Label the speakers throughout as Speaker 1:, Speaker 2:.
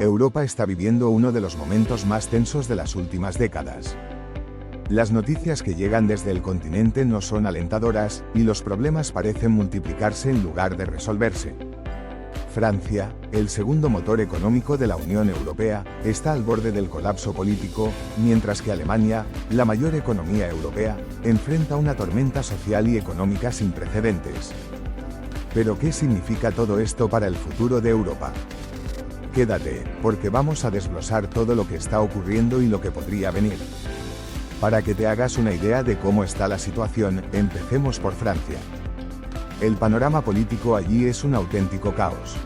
Speaker 1: Europa está viviendo uno de los momentos más tensos de las últimas décadas. Las noticias que llegan desde el continente no son alentadoras, y los problemas parecen multiplicarse en lugar de resolverse. Francia, el segundo motor económico de la Unión Europea, está al borde del colapso político, mientras que Alemania, la mayor economía europea, enfrenta una tormenta social y económica sin precedentes. ¿Pero qué significa todo esto para el futuro de Europa? Quédate, porque vamos a desglosar todo lo que está ocurriendo y lo que podría venir. Para que te hagas una idea de cómo está la situación, empecemos por Francia. El panorama político allí es un auténtico caos.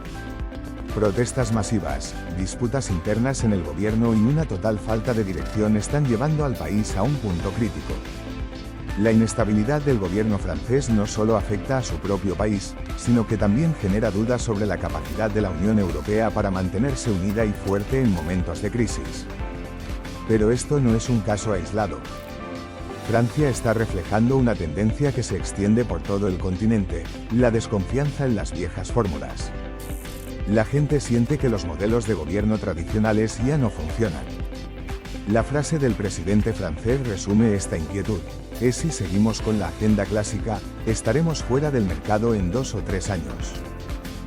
Speaker 1: Protestas masivas, disputas internas en el gobierno y una total falta de dirección están llevando al país a un punto crítico. La inestabilidad del gobierno francés no solo afecta a su propio país, sino que también genera dudas sobre la capacidad de la Unión Europea para mantenerse unida y fuerte en momentos de crisis. Pero esto no es un caso aislado. Francia está reflejando una tendencia que se extiende por todo el continente: la desconfianza en las viejas fórmulas. La gente siente que los modelos de gobierno tradicionales ya no funcionan. La frase del presidente francés resume esta inquietud: es si seguimos con la agenda clásica, estaremos fuera del mercado en 2 o 3 años.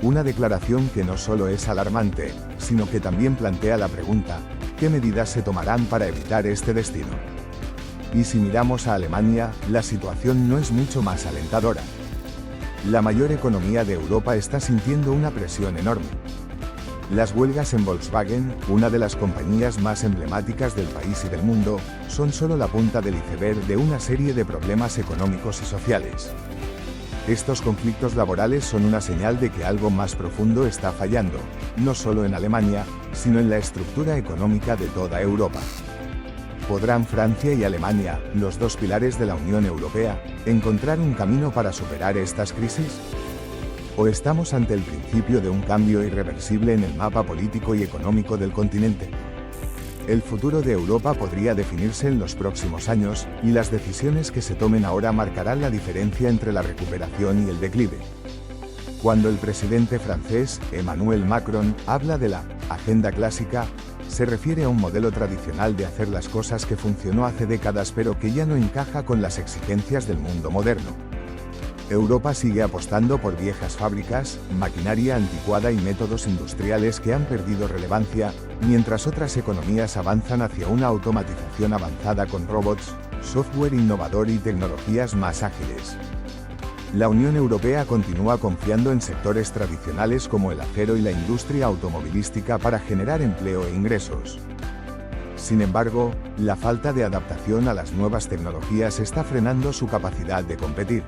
Speaker 1: Una declaración que no solo es alarmante, sino que también plantea la pregunta: ¿qué medidas se tomarán para evitar este destino? Y si miramos a Alemania, la situación no es mucho más alentadora. La mayor economía de Europa está sintiendo una presión enorme. Las huelgas en Volkswagen, una de las compañías más emblemáticas del país y del mundo, son solo la punta del iceberg de una serie de problemas económicos y sociales. Estos conflictos laborales son una señal de que algo más profundo está fallando, no solo en Alemania, sino en la estructura económica de toda Europa. ¿Podrán Francia y Alemania, los dos pilares de la Unión Europea, encontrar un camino para superar estas crisis? ¿O estamos ante el principio de un cambio irreversible en el mapa político y económico del continente? El futuro de Europa podría definirse en los próximos años, y las decisiones que se tomen ahora marcarán la diferencia entre la recuperación y el declive. Cuando el presidente francés, Emmanuel Macron, habla de la agenda clásica, se refiere a un modelo tradicional de hacer las cosas que funcionó hace décadas pero que ya no encaja con las exigencias del mundo moderno. Europa sigue apostando por viejas fábricas, maquinaria anticuada y métodos industriales que han perdido relevancia, mientras otras economías avanzan hacia una automatización avanzada con robots, software innovador y tecnologías más ágiles. La Unión Europea continúa confiando en sectores tradicionales como el acero y la industria automovilística para generar empleo e ingresos. Sin embargo, la falta de adaptación a las nuevas tecnologías está frenando su capacidad de competir.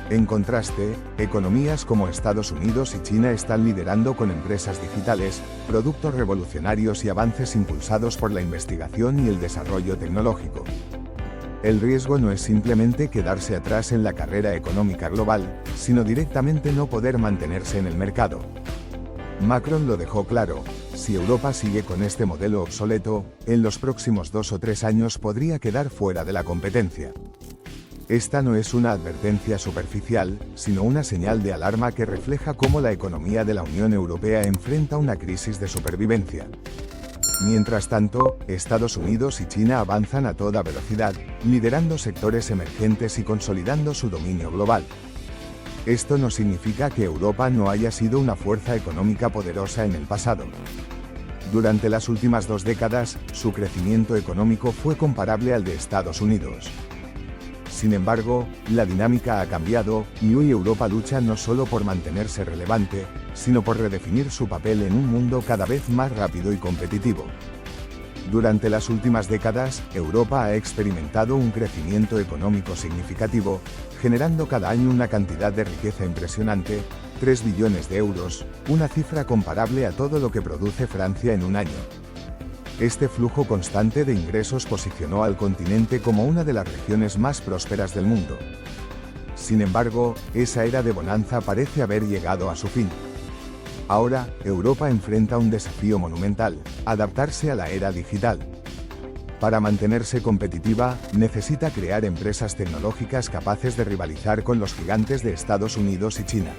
Speaker 1: En contraste, economías como Estados Unidos y China están liderando con empresas digitales, productos revolucionarios y avances impulsados por la investigación y el desarrollo tecnológico. El riesgo no es simplemente quedarse atrás en la carrera económica global, sino directamente no poder mantenerse en el mercado. Macron lo dejó claro: si Europa sigue con este modelo obsoleto, en los próximos 2 o 3 años podría quedar fuera de la competencia. Esta no es una advertencia superficial, sino una señal de alarma que refleja cómo la economía de la Unión Europea enfrenta una crisis de supervivencia. Mientras tanto, Estados Unidos y China avanzan a toda velocidad, liderando sectores emergentes y consolidando su dominio global. Esto no significa que Europa no haya sido una fuerza económica poderosa en el pasado. Durante las últimas 2 décadas, su crecimiento económico fue comparable al de Estados Unidos. Sin embargo, la dinámica ha cambiado, y hoy Europa lucha no solo por mantenerse relevante, sino por redefinir su papel en un mundo cada vez más rápido y competitivo. Durante las últimas décadas, Europa ha experimentado un crecimiento económico significativo, generando cada año una cantidad de riqueza impresionante: 3 billones de euros, una cifra comparable a todo lo que produce Francia en un año. Este flujo constante de ingresos posicionó al continente como una de las regiones más prósperas del mundo. Sin embargo, esa era de bonanza parece haber llegado a su fin. Ahora, Europa enfrenta un desafío monumental: adaptarse a la era digital. Para mantenerse competitiva, necesita crear empresas tecnológicas capaces de rivalizar con los gigantes de Estados Unidos y China.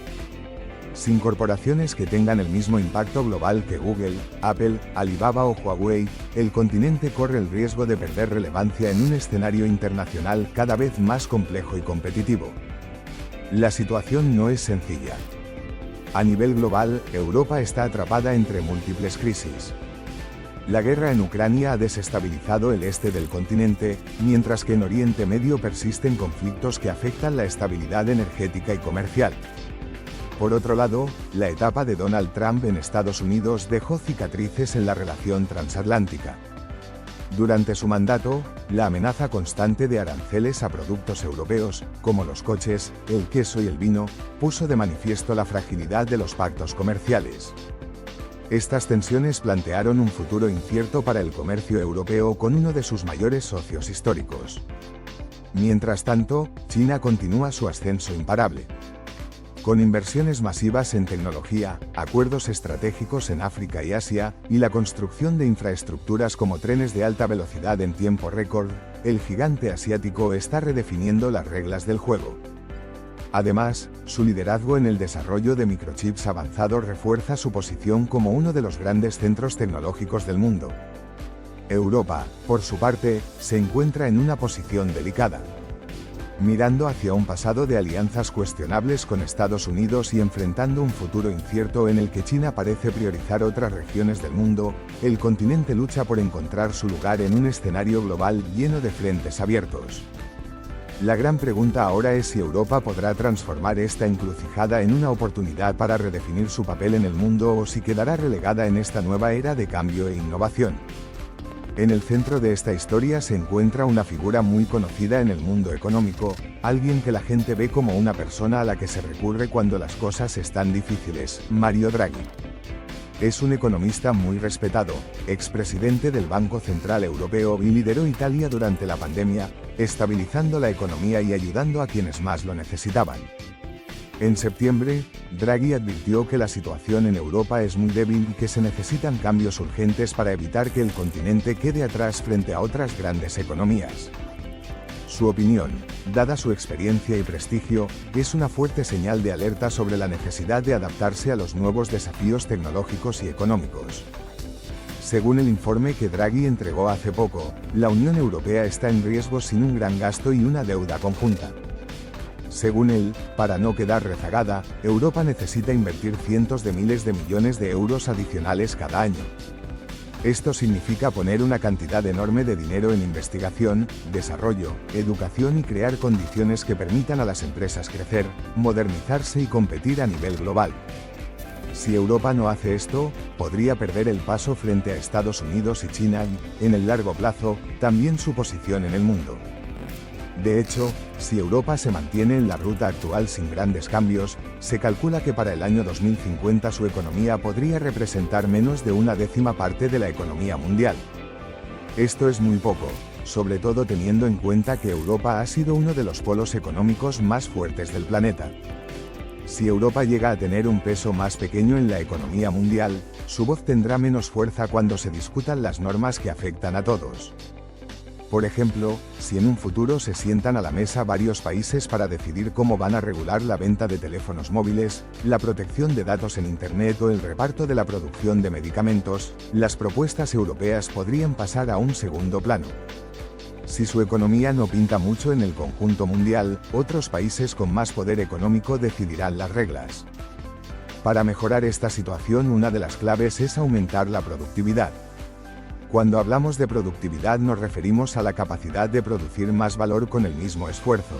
Speaker 1: Sin corporaciones que tengan el mismo impacto global que Google, Apple, Alibaba o Huawei, el continente corre el riesgo de perder relevancia en un escenario internacional cada vez más complejo y competitivo. La situación no es sencilla. A nivel global, Europa está atrapada entre múltiples crisis. La guerra en Ucrania ha desestabilizado el este del continente, mientras que en Oriente Medio persisten conflictos que afectan la estabilidad energética y comercial. Por otro lado, la etapa de Donald Trump en Estados Unidos dejó cicatrices en la relación transatlántica. Durante su mandato, la amenaza constante de aranceles a productos europeos, como los coches, el queso y el vino, puso de manifiesto la fragilidad de los pactos comerciales. Estas tensiones plantearon un futuro incierto para el comercio europeo con uno de sus mayores socios históricos. Mientras tanto, China continúa su ascenso imparable. Con inversiones masivas en tecnología, acuerdos estratégicos en África y Asia, y la construcción de infraestructuras como trenes de alta velocidad en tiempo récord, el gigante asiático está redefiniendo las reglas del juego. Además, su liderazgo en el desarrollo de microchips avanzados refuerza su posición como uno de los grandes centros tecnológicos del mundo. Europa, por su parte, se encuentra en una posición delicada. Mirando hacia un pasado de alianzas cuestionables con Estados Unidos y enfrentando un futuro incierto en el que China parece priorizar otras regiones del mundo, el continente lucha por encontrar su lugar en un escenario global lleno de frentes abiertos. La gran pregunta ahora es si Europa podrá transformar esta encrucijada en una oportunidad para redefinir su papel en el mundo o si quedará relegada en esta nueva era de cambio e innovación. En el centro de esta historia se encuentra una figura muy conocida en el mundo económico, alguien que la gente ve como una persona a la que se recurre cuando las cosas están difíciles, Mario Draghi. Es un economista muy respetado, expresidente del Banco Central Europeo y lideró Italia durante la pandemia, estabilizando la economía y ayudando a quienes más lo necesitaban. En septiembre, Draghi advirtió que la situación en Europa es muy débil y que se necesitan cambios urgentes para evitar que el continente quede atrás frente a otras grandes economías. Su opinión, dada su experiencia y prestigio, es una fuerte señal de alerta sobre la necesidad de adaptarse a los nuevos desafíos tecnológicos y económicos. Según el informe que Draghi entregó hace poco, la Unión Europea está en riesgo sin un gran gasto y una deuda conjunta. Según él, para no quedar rezagada, Europa necesita invertir cientos de miles de millones de euros adicionales cada año. Esto significa poner una cantidad enorme de dinero en investigación, desarrollo, educación y crear condiciones que permitan a las empresas crecer, modernizarse y competir a nivel global. Si Europa no hace esto, podría perder el paso frente a Estados Unidos y China y, en el largo plazo, también su posición en el mundo. De hecho, si Europa se mantiene en la ruta actual sin grandes cambios, se calcula que para el año 2050 su economía podría representar menos de una décima parte de la economía mundial. Esto es muy poco, sobre todo teniendo en cuenta que Europa ha sido uno de los polos económicos más fuertes del planeta. Si Europa llega a tener un peso más pequeño en la economía mundial, su voz tendrá menos fuerza cuando se discutan las normas que afectan a todos. Por ejemplo, si en un futuro se sientan a la mesa varios países para decidir cómo van a regular la venta de teléfonos móviles, la protección de datos en Internet o el reparto de la producción de medicamentos, las propuestas europeas podrían pasar a un segundo plano. Si su economía no pinta mucho en el conjunto mundial, otros países con más poder económico decidirán las reglas. Para mejorar esta situación, una de las claves es aumentar la productividad. Cuando hablamos de productividad nos referimos a la capacidad de producir más valor con el mismo esfuerzo.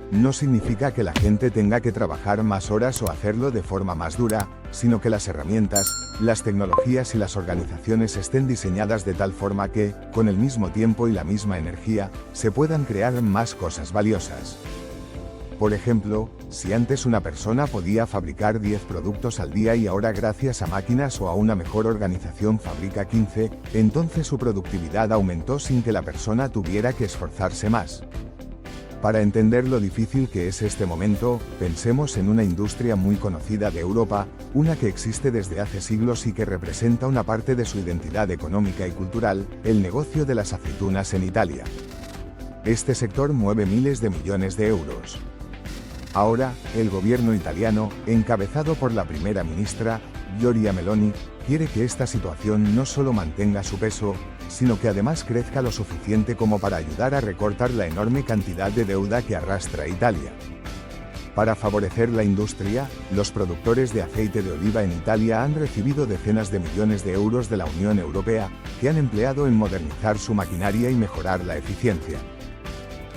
Speaker 1: No significa que la gente tenga que trabajar más horas o hacerlo de forma más dura, sino que las herramientas, las tecnologías y las organizaciones estén diseñadas de tal forma que, con el mismo tiempo y la misma energía, se puedan crear más cosas valiosas. Por ejemplo, si antes una persona podía fabricar 10 productos al día y ahora gracias a máquinas o a una mejor organización fabrica 15, entonces su productividad aumentó sin que la persona tuviera que esforzarse más. Para entender lo difícil que es este momento, pensemos en una industria muy conocida de Europa, una que existe desde hace siglos y que representa una parte de su identidad económica y cultural, el negocio de las aceitunas en Italia. Este sector mueve miles de millones de euros. Ahora, el gobierno italiano, encabezado por la primera ministra, Giorgia Meloni, quiere que esta situación no solo mantenga su peso, sino que además crezca lo suficiente como para ayudar a recortar la enorme cantidad de deuda que arrastra Italia. Para favorecer la industria, los productores de aceite de oliva en Italia han recibido decenas de millones de euros de la Unión Europea, que han empleado en modernizar su maquinaria y mejorar la eficiencia.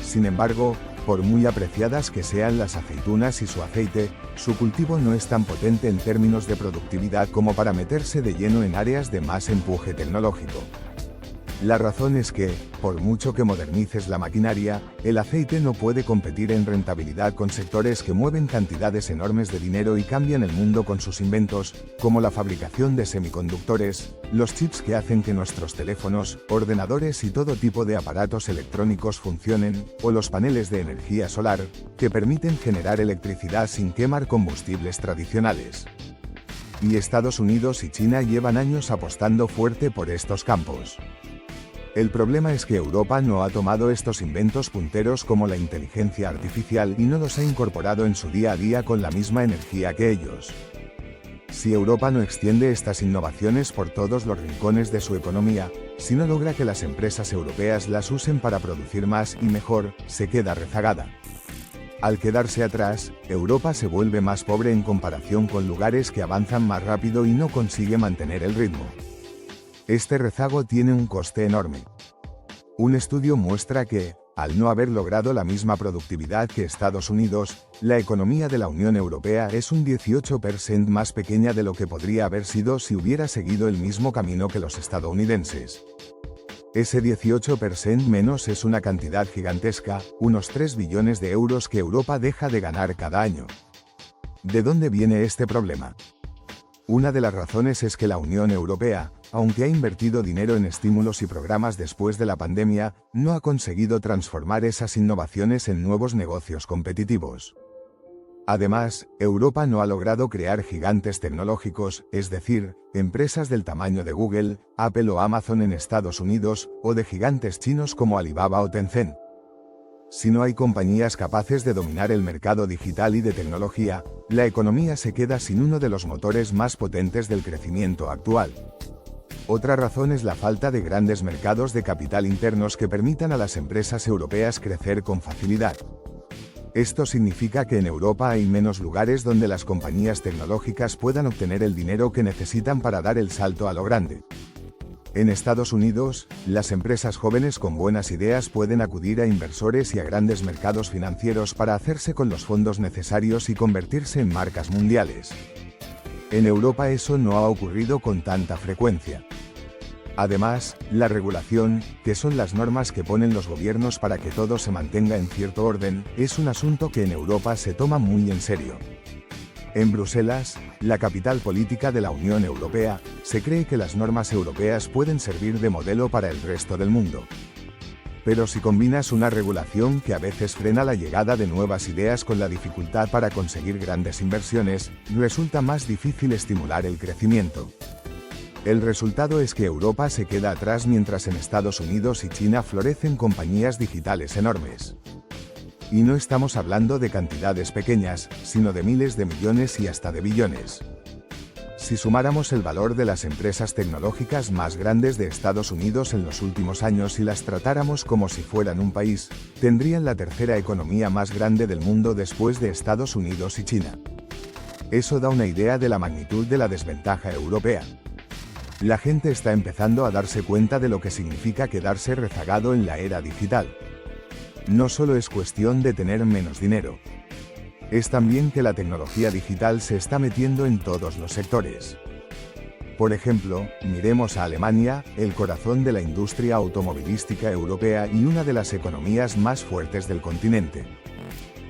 Speaker 1: Sin embargo, por muy apreciadas que sean las aceitunas y su aceite, su cultivo no es tan potente en términos de productividad como para meterse de lleno en áreas de más empuje tecnológico. La razón es que, por mucho que modernices la maquinaria, el aceite no puede competir en rentabilidad con sectores que mueven cantidades enormes de dinero y cambian el mundo con sus inventos, como la fabricación de semiconductores, los chips que hacen que nuestros teléfonos, ordenadores y todo tipo de aparatos electrónicos funcionen, o los paneles de energía solar, que permiten generar electricidad sin quemar combustibles tradicionales. Y Estados Unidos y China llevan años apostando fuerte por estos campos. El problema es que Europa no ha tomado estos inventos punteros como la inteligencia artificial y no los ha incorporado en su día a día con la misma energía que ellos. Si Europa no extiende estas innovaciones por todos los rincones de su economía, si no logra que las empresas europeas las usen para producir más y mejor, se queda rezagada. Al quedarse atrás, Europa se vuelve más pobre en comparación con lugares que avanzan más rápido y no consigue mantener el ritmo. Este rezago tiene un coste enorme. Un estudio muestra que, al no haber logrado la misma productividad que Estados Unidos, la economía de la Unión Europea es un 18% más pequeña de lo que podría haber sido si hubiera seguido el mismo camino que los estadounidenses. Ese 18% menos es una cantidad gigantesca, unos 3 billones de euros que Europa deja de ganar cada año. ¿De dónde viene este problema? Una de las razones es que la Unión Europea, aunque ha invertido dinero en estímulos y programas después de la pandemia, no ha conseguido transformar esas innovaciones en nuevos negocios competitivos. Además, Europa no ha logrado crear gigantes tecnológicos, es decir, empresas del tamaño de Google, Apple o Amazon en Estados Unidos, o de gigantes chinos como Alibaba o Tencent. Si no hay compañías capaces de dominar el mercado digital y de tecnología, la economía se queda sin uno de los motores más potentes del crecimiento actual. Otra razón es la falta de grandes mercados de capital internos que permitan a las empresas europeas crecer con facilidad. Esto significa que en Europa hay menos lugares donde las compañías tecnológicas puedan obtener el dinero que necesitan para dar el salto a lo grande. En Estados Unidos, las empresas jóvenes con buenas ideas pueden acudir a inversores y a grandes mercados financieros para hacerse con los fondos necesarios y convertirse en marcas mundiales. En Europa eso no ha ocurrido con tanta frecuencia. Además, la regulación, que son las normas que ponen los gobiernos para que todo se mantenga en cierto orden, es un asunto que en Europa se toma muy en serio. En Bruselas, la capital política de la Unión Europea, se cree que las normas europeas pueden servir de modelo para el resto del mundo. Pero si combinas una regulación que a veces frena la llegada de nuevas ideas con la dificultad para conseguir grandes inversiones, resulta más difícil estimular el crecimiento. El resultado es que Europa se queda atrás mientras en Estados Unidos y China florecen compañías digitales enormes. Y no estamos hablando de cantidades pequeñas, sino de miles de millones y hasta de billones. Si sumáramos el valor de las empresas tecnológicas más grandes de Estados Unidos en los últimos años y las tratáramos como si fueran un país, tendrían la tercera economía más grande del mundo después de Estados Unidos y China. Eso da una idea de la magnitud de la desventaja europea. La gente está empezando a darse cuenta de lo que significa quedarse rezagado en la era digital. No solo es cuestión de tener menos dinero. Es también que la tecnología digital se está metiendo en todos los sectores. Por ejemplo, miremos a Alemania, el corazón de la industria automovilística europea y una de las economías más fuertes del continente.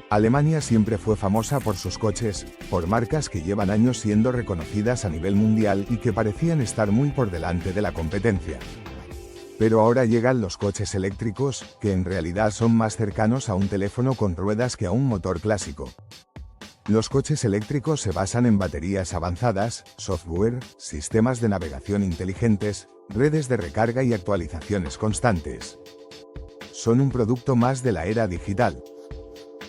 Speaker 1: Alemania siempre fue famosa por sus coches, por marcas que llevan años siendo reconocidas a nivel mundial y que parecían estar muy por delante de la competencia. Pero ahora llegan los coches eléctricos, que en realidad son más cercanos a un teléfono con ruedas que a un motor clásico. Los coches eléctricos se basan en baterías avanzadas, software, sistemas de navegación inteligentes, redes de recarga y actualizaciones constantes. Son un producto más de la era digital.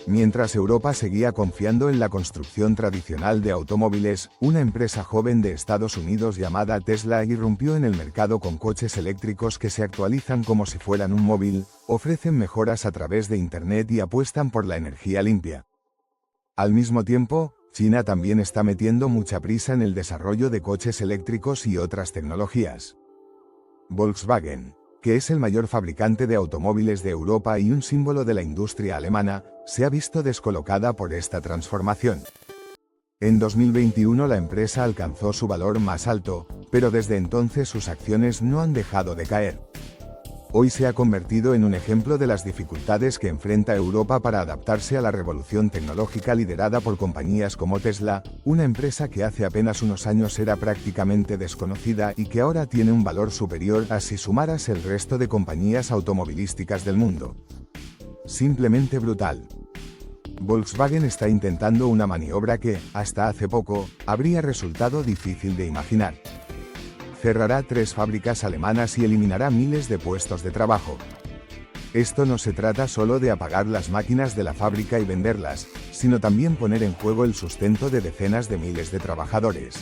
Speaker 1: Mientras Europa seguía confiando en la construcción tradicional de automóviles, una empresa joven de Estados Unidos llamada Tesla irrumpió en el mercado con coches eléctricos que se actualizan como si fueran un móvil, ofrecen mejoras a través de Internet y apuestan por la energía limpia. Al mismo tiempo, China también está metiendo mucha prisa en el desarrollo de coches eléctricos y otras tecnologías. Volkswagen, que es el mayor fabricante de automóviles de Europa y un símbolo de la industria alemana, se ha visto descolocada por esta transformación. En 2021 la empresa alcanzó su valor más alto, pero desde entonces sus acciones no han dejado de caer. Hoy se ha convertido en un ejemplo de las dificultades que enfrenta Europa para adaptarse a la revolución tecnológica liderada por compañías como Tesla, una empresa que hace apenas unos años era prácticamente desconocida y que ahora tiene un valor superior a si sumaras el resto de compañías automovilísticas del mundo. Simplemente brutal. Volkswagen está intentando una maniobra que, hasta hace poco, habría resultado difícil de imaginar. Cerrará 3 fábricas alemanas y eliminará miles de puestos de trabajo. Esto no se trata solo de apagar las máquinas de la fábrica y venderlas, sino también poner en juego el sustento de decenas de miles de trabajadores.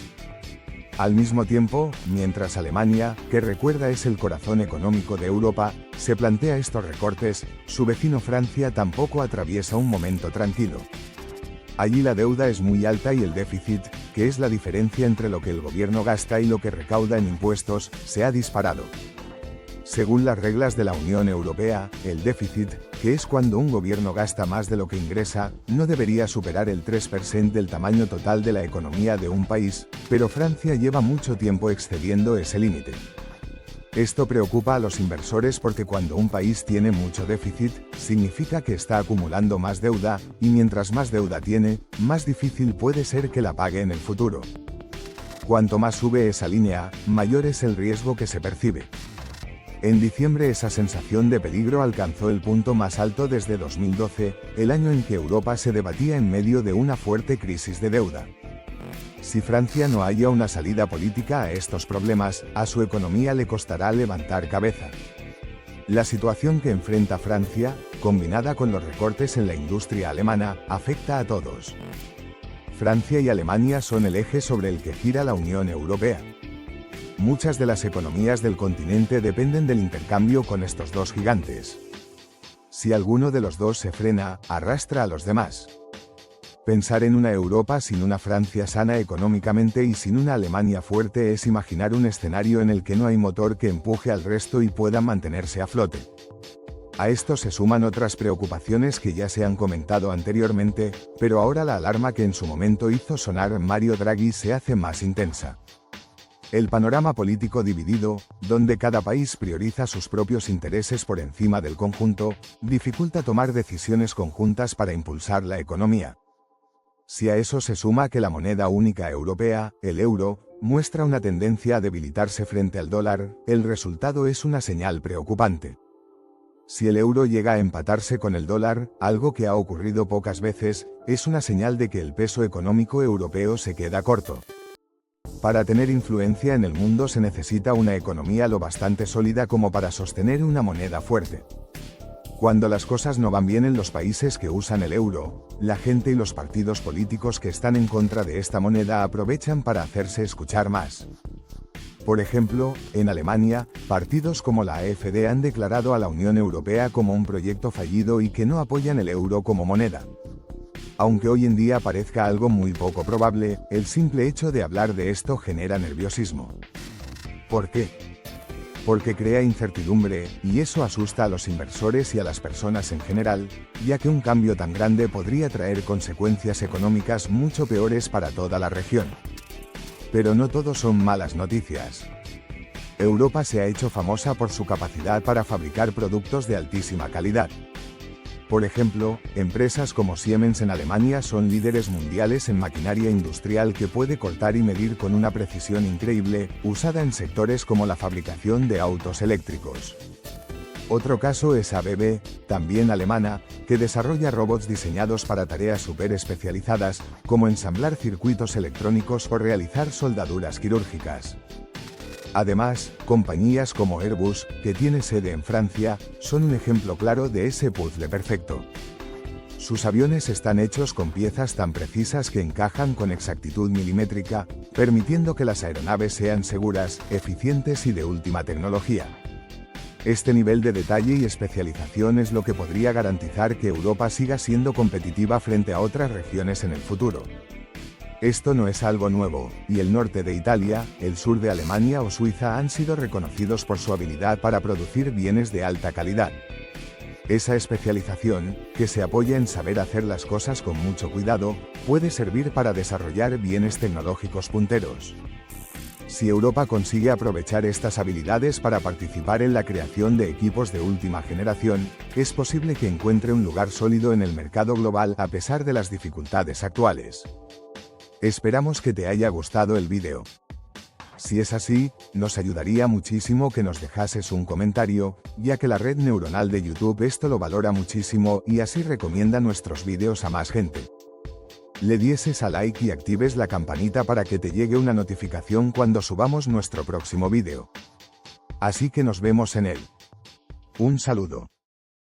Speaker 1: Al mismo tiempo, mientras Alemania, que recuerda es el corazón económico de Europa, se plantea estos recortes, su vecino Francia tampoco atraviesa un momento tranquilo. Allí la deuda es muy alta y el déficit, que es la diferencia entre lo que el gobierno gasta y lo que recauda en impuestos, se ha disparado. Según las reglas de la Unión Europea, el déficit, que es cuando un gobierno gasta más de lo que ingresa, no debería superar el 3% del tamaño total de la economía de un país, pero Francia lleva mucho tiempo excediendo ese límite. Esto preocupa a los inversores porque cuando un país tiene mucho déficit, significa que está acumulando más deuda, y mientras más deuda tiene, más difícil puede ser que la pague en el futuro. Cuanto más sube esa línea, mayor es el riesgo que se percibe. En diciembre esa sensación de peligro alcanzó el punto más alto desde 2012, el año en que Europa se debatía en medio de una fuerte crisis de deuda. Si Francia no halla una salida política a estos problemas, a su economía le costará levantar cabeza. La situación que enfrenta Francia, combinada con los recortes en la industria alemana, afecta a todos. Francia y Alemania son el eje sobre el que gira la Unión Europea. Muchas de las economías del continente dependen del intercambio con estos dos gigantes. Si alguno de los dos se frena, arrastra a los demás. Pensar en una Europa sin una Francia sana económicamente y sin una Alemania fuerte es imaginar un escenario en el que no hay motor que empuje al resto y pueda mantenerse a flote. A esto se suman otras preocupaciones que ya se han comentado anteriormente, pero ahora la alarma que en su momento hizo sonar Mario Draghi se hace más intensa. El panorama político dividido, donde cada país prioriza sus propios intereses por encima del conjunto, dificulta tomar decisiones conjuntas para impulsar la economía. Si a eso se suma que la moneda única europea, el euro, muestra una tendencia a debilitarse frente al dólar, el resultado es una señal preocupante. Si el euro llega a empatarse con el dólar, algo que ha ocurrido pocas veces, es una señal de que el peso económico europeo se queda corto. Para tener influencia en el mundo se necesita una economía lo bastante sólida como para sostener una moneda fuerte. Cuando las cosas no van bien en los países que usan el euro, la gente y los partidos políticos que están en contra de esta moneda aprovechan para hacerse escuchar más. Por ejemplo, en Alemania, partidos como la AfD han declarado a la Unión Europea como un proyecto fallido y que no apoyan el euro como moneda. Aunque hoy en día parezca algo muy poco probable, el simple hecho de hablar de esto genera nerviosismo. ¿Por qué? Porque crea incertidumbre, y eso asusta a los inversores y a las personas en general, ya que un cambio tan grande podría traer consecuencias económicas mucho peores para toda la región. Pero no todo son malas noticias. Europa se ha hecho famosa por su capacidad para fabricar productos de altísima calidad. Por ejemplo, empresas como Siemens en Alemania son líderes mundiales en maquinaria industrial que puede cortar y medir con una precisión increíble, usada en sectores como la fabricación de autos eléctricos. Otro caso es ABB, también alemana, que desarrolla robots diseñados para tareas súper especializadas, como ensamblar circuitos electrónicos o realizar soldaduras quirúrgicas. Además, compañías como Airbus, que tiene sede en Francia, son un ejemplo claro de ese puzzle perfecto. Sus aviones están hechos con piezas tan precisas que encajan con exactitud milimétrica, permitiendo que las aeronaves sean seguras, eficientes y de última tecnología. Este nivel de detalle y especialización es lo que podría garantizar que Europa siga siendo competitiva frente a otras regiones en el futuro. Esto no es algo nuevo, y el norte de Italia, el sur de Alemania o Suiza han sido reconocidos por su habilidad para producir bienes de alta calidad. Esa especialización, que se apoya en saber hacer las cosas con mucho cuidado, puede servir para desarrollar bienes tecnológicos punteros. Si Europa consigue aprovechar estas habilidades para participar en la creación de equipos de última generación, es posible que encuentre un lugar sólido en el mercado global a pesar de las dificultades actuales. Esperamos que te haya gustado el vídeo. Si es así, nos ayudaría muchísimo que nos dejases un comentario, ya que la red neuronal de YouTube esto lo valora muchísimo y así recomienda nuestros vídeos a más gente. Le dieses a like y actives la campanita para que te llegue una notificación cuando subamos nuestro próximo vídeo. Así que nos vemos en él. Un saludo.